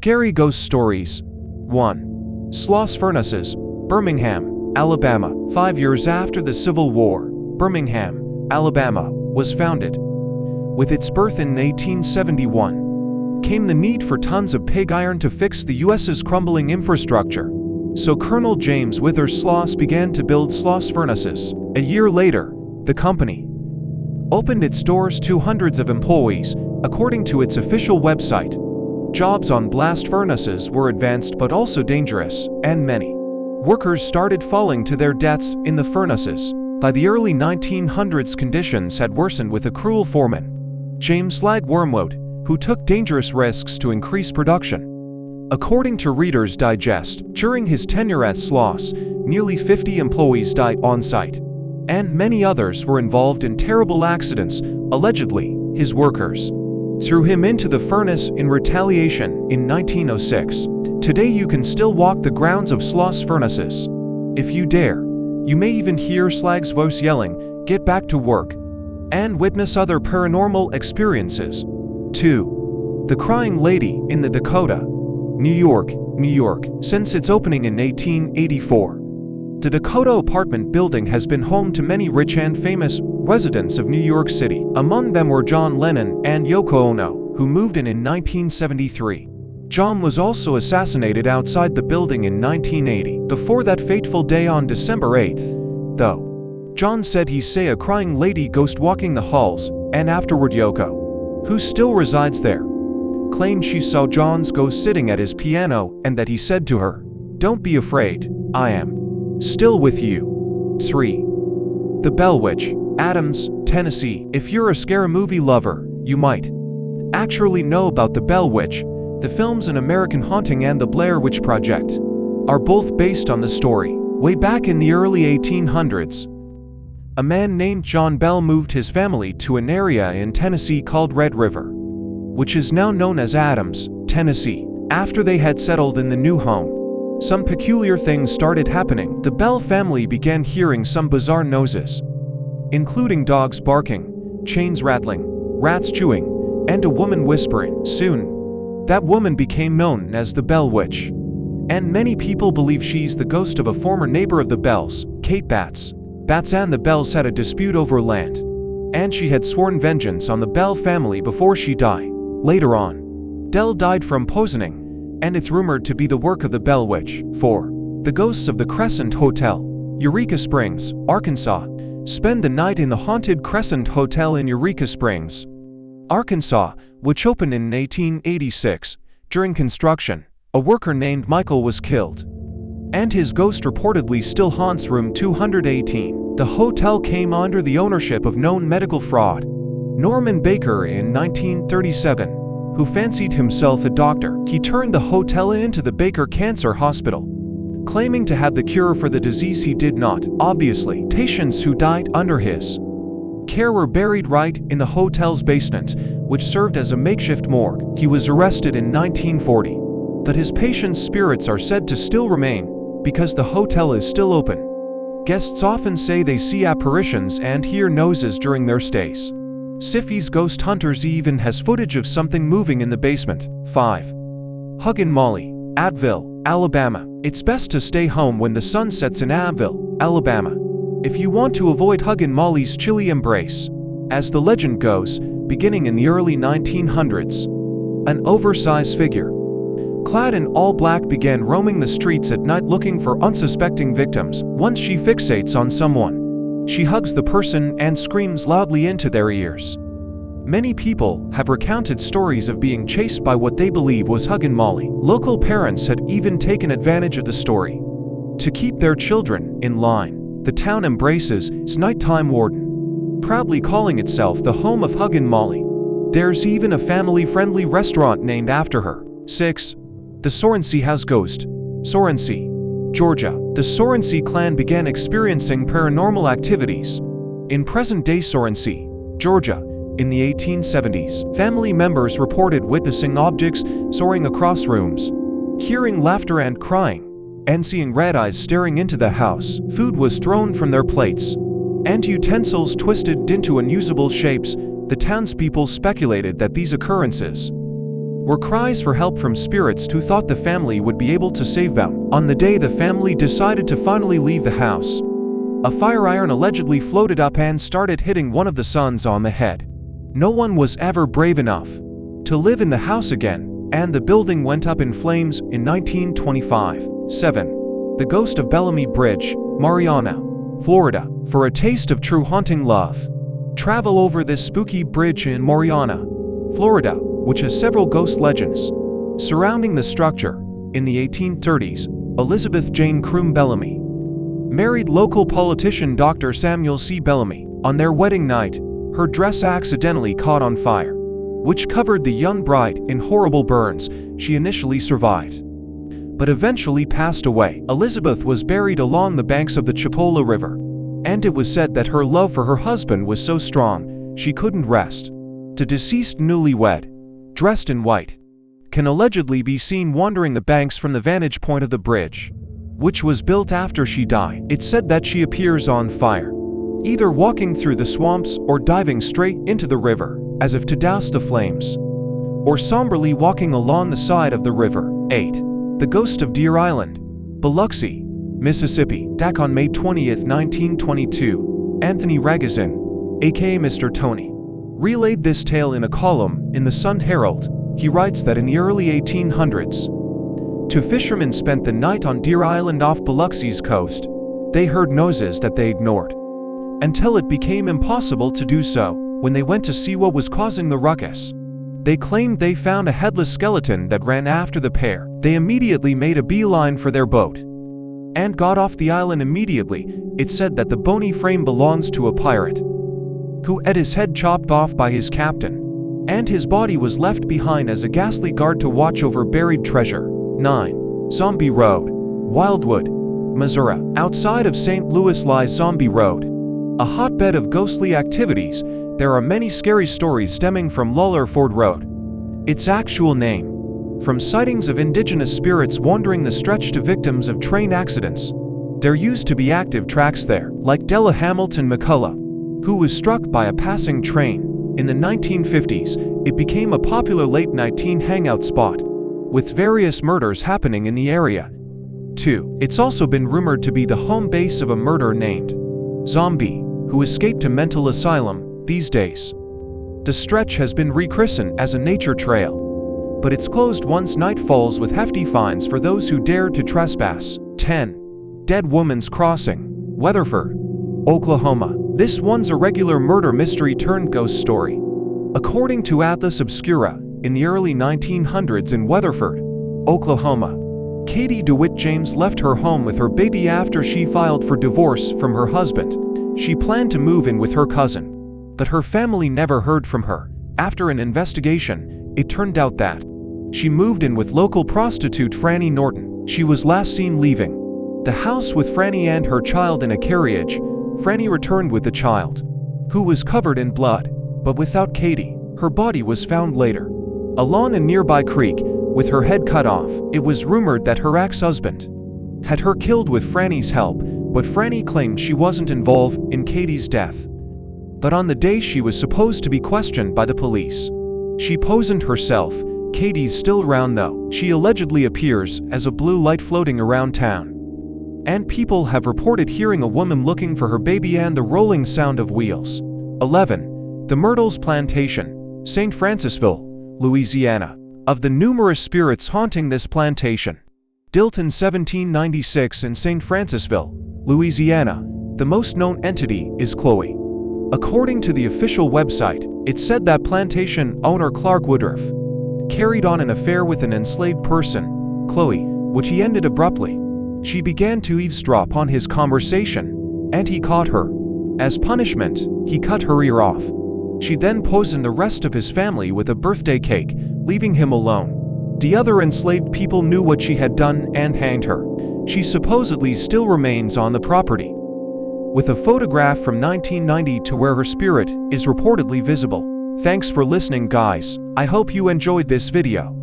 Scary Ghost Stories. 1. Sloss Furnaces, Birmingham, Alabama. 5 years after the Civil War, Birmingham, Alabama, was founded. With its birth in 1871, came the need for tons of pig iron to fix the U.S.'s crumbling infrastructure. So Colonel James Withers Sloss began to build Sloss furnaces. A year later, the company opened its doors to hundreds of employees, according to its official website. Jobs on blast furnaces were advanced but also dangerous, and many workers started falling to their deaths in the furnaces. By the early 1900s, conditions had worsened with a cruel foreman, James Slag Wormwood, who took dangerous risks to increase production. According to Reader's Digest, during his tenure at Sloss, nearly 50 employees died on site, and many others were involved in terrible accidents. Allegedly, his workers threw him into the furnace in retaliation in 1906. Today you can still walk the grounds of Sloss furnaces. If you dare, you may even hear Slag's voice yelling, "Get back to work," and witness other paranormal experiences. 2. The Crying Lady in the Dakota, New York, New York. Since its opening in 1884, the Dakota apartment building has been home to many rich and famous residents of New York City. Among them were John Lennon and Yoko Ono, who moved in 1973. John was also assassinated outside the building in 1980. Before that fateful day on December 8th, though, John said he saw a crying lady ghost walking the halls, and afterward Yoko, who still resides there, claimed she saw John's ghost sitting at his piano and that he said to her, "Don't be afraid, I am still with you." 3. The Bell Witch, Adams, Tennessee. If you're a scary movie lover, you might actually know about The Bell Witch. The films An American Haunting and The Blair Witch Project are both based on the story. Way back in the early 1800s, a man named John Bell moved his family to an area in Tennessee called Red River, which is now known as Adams, Tennessee. After they had settled in the new home, some peculiar things started happening. The Bell family began hearing some bizarre noises, including dogs barking, chains rattling, rats chewing, and a woman whispering. Soon, that woman became known as the Bell Witch, and many people believe she's the ghost of a former neighbor of the Bells, Kate Batts. Batts and the Bells had a dispute over land, and she had sworn vengeance on the Bell family before she died. Later on, Dell died from poisoning, and it's rumored to be the work of the Bell Witch. 4. The ghosts of the Crescent Hotel, Eureka Springs, Arkansas. Spend the night in the haunted Crescent Hotel in Eureka Springs, Arkansas, which opened in 1886. During construction, a worker named Michael was killed, and his ghost reportedly still haunts room 218. The hotel came under the ownership of known medical fraud Norman Baker in 1937, who fancied himself a doctor. He turned the hotel into the Baker Cancer Hospital, claiming to have the cure for the disease he did not. Obviously, patients who died under his care were buried right in the hotel's basement, which served as a makeshift morgue. He was arrested in 1940, but his patients' spirits are said to still remain because the hotel is still open. Guests often say they see apparitions and hear noises during their stays. Siffy's Ghost Hunters even has footage of something moving in the basement. 5. Hug and Molly, Abbeville, Alabama. It's best to stay home when the sun sets in Abbeville, Alabama, if you want to avoid Hug and Molly's chilly embrace. As the legend goes, beginning in the early 1900s, an oversized figure, clad in all black, began roaming the streets at night looking for unsuspecting victims. Once she fixates on someone, she hugs the person and screams loudly into their ears. Many people have recounted stories of being chased by what they believe was Hug and Molly. Local parents had even taken advantage of the story to keep their children in line. The town embraces its nighttime warden, proudly calling itself the home of Hug and Molly. There's even a family-friendly restaurant named after her. 6. The Sorency House Ghost, Sorency, Georgia. The Sorency clan began experiencing paranormal activities in present-day Sorency, Georgia, in the 1870s. Family members reported witnessing objects soaring across rooms, hearing laughter and crying, and seeing red eyes staring into the house. Food was thrown from their plates, and utensils twisted into unusable shapes. The townspeople speculated that these occurrences were cries for help from spirits who thought the family would be able to save them. On the day the family decided to finally leave the house, a fire iron allegedly floated up and started hitting one of the sons on the head. No one was ever brave enough to live in the house again, and the building went up in flames in 1925. 7. The Ghost of Bellamy Bridge, Marianna, Florida. For a taste of true haunting love, travel over this spooky bridge in Marianna, Florida, which has several ghost legends surrounding the structure. In the 1830s, Elizabeth Jane Croom Bellamy married local politician Dr. Samuel C. Bellamy. On their wedding night, her dress accidentally caught on fire, which covered the young bride in horrible burns. She initially survived, but eventually passed away. Elizabeth was buried along the banks of the Chipola River, and it was said that her love for her husband was so strong she couldn't rest. The deceased newlywed, dressed in white, can allegedly be seen wandering the banks from the vantage point of the bridge, which was built after she died. It's said that she appears on fire, either walking through the swamps or diving straight into the river, as if to douse the flames, or somberly walking along the side of the river. 8. The Ghost of Deer Island, Biloxi, Mississippi. Back on May 20, 1922, Anthony Ragozin, aka Mr. Tony, relayed this tale in a column in the Sun Herald. He writes that in the early 1800s, two fishermen spent the night on Deer Island off Biloxi's coast. They heard noises that they ignored until it became impossible to do so. When they went to see what was causing the ruckus, they claimed they found a headless skeleton that ran after the pair. They immediately made a beeline for their boat and got off the island immediately. It's said that the bony frame belongs to a pirate who had his head chopped off by his captain, and his body was left behind as a ghastly guard to watch over buried treasure. 9. Zombie Road, Wildwood, Missouri. Outside of St. Louis lies Zombie Road, a hotbed of ghostly activities. There are many scary stories stemming from Lullerford Road, its actual name, from sightings of indigenous spirits wandering the stretch to victims of train accidents. There used to be active tracks there, like Della Hamilton McCullough, who was struck by a passing train. In the 1950s, it became a popular late-night teen hangout spot, with various murders happening in the area. 2. It's also been rumored to be the home base of a murderer named Zombie, who escaped a mental asylum. These days, the stretch has been rechristened as a nature trail, but it's closed once night falls, with hefty fines for those who dare to trespass. 10. Dead Woman's Crossing, Weatherford, Oklahoma. This one's a regular murder mystery turned ghost story. According to Atlas Obscura, in the early 1900s in Weatherford, Oklahoma, Katie DeWitt James left her home with her baby after she filed for divorce from her husband. She planned to move in with her cousin, but her family never heard from her. After an investigation, it turned out that she moved in with local prostitute Franny Norton. She was last seen leaving the house with Franny and her child in a carriage. Franny returned with the child, who was covered in blood, but without Katie. Her body was found later along a nearby creek, with her head cut off. It was rumored that her ex-husband had her killed with Franny's help, but Franny claimed she wasn't involved in Katie's death. But on the day she was supposed to be questioned by the police, she poisoned herself. Katie's still around though. She allegedly appears as a blue light floating around town, and people have reported hearing a woman looking for her baby and the rolling sound of wheels. 11. The Myrtles Plantation, St. Francisville, Louisiana. Of the numerous spirits haunting this plantation, built in 1796 in St. Francisville, Louisiana, the most known entity is Chloe. According to the official website, it's said that plantation owner Clark Woodruff carried on an affair with an enslaved person, Chloe, which he ended abruptly. She began to eavesdrop on his conversation, and he caught her. As punishment, he cut her ear off. She then poisoned the rest of his family with a birthday cake, leaving him alone. The other enslaved people knew what she had done and hanged her. She supposedly still remains on the property, with a photograph from 1990 to where her spirit is reportedly visible. Thanks for listening, guys. I hope you enjoyed this video.